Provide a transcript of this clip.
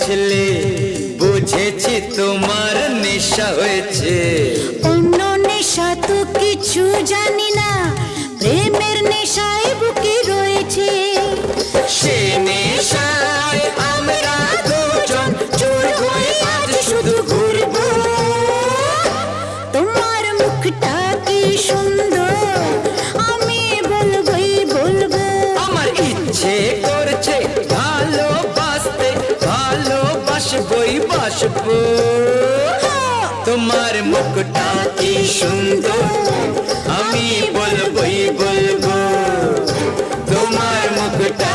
ছেলে বুঝেছি তোমার নেশা হয়েছে। অন্য নেশা তো কিছু জানি না, প্রেমের নেশায় বুকে রয়েছে। সে নেশায় আমরা দুজন চোর হয়ে আজ শুধু ঘুরবো। তোমার মুখটা কি সুন্দর, আমি বলবোই বলবো। আমার ইচ্ছে করছে ভালোবাসতে, ভালোবাসবই বাসবো। তোমার মুখটা কি সুন্দর, আমি বলবোই বলবো। তোমার মুখটা